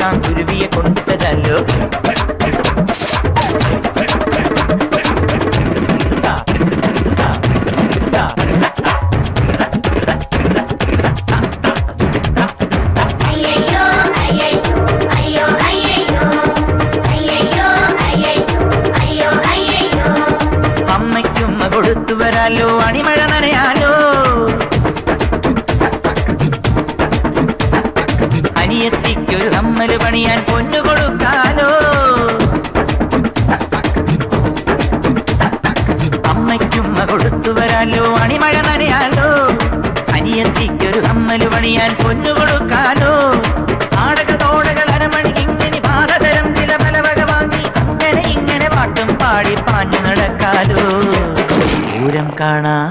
കൊടുക്കാം കുരുവിയെ കൊണ്ടിട്ടതല്ലോ. അമ്മയ്ക്കുമ്മ കൊടുത്തു വരാലോ, അണിമഴ നനയാലോ. അനിയത്തിക്കൊരു കമ്മല് പണിയാൻ പൊന്നു കൊടുക്കാലോ. അമ്മയ്ക്കുമ്മ കൊടുത്തു വരാലോ, അണിമഴ നനയാലോ. അനിയത്തിക്കൊരു കമ്മല് പണിയാൻ പൊന്നു കൊടുക്കാലോ. നാടക തോടകൾ അരമണിക്കിങ്ങനെ പാതതരം ചില പലവക വാങ്ങി അങ്ങനെ ഇങ്ങനെ പാട്ടും പാടി പാഞ്ഞു നടക്കാലോ. പൂരം കാണാൻ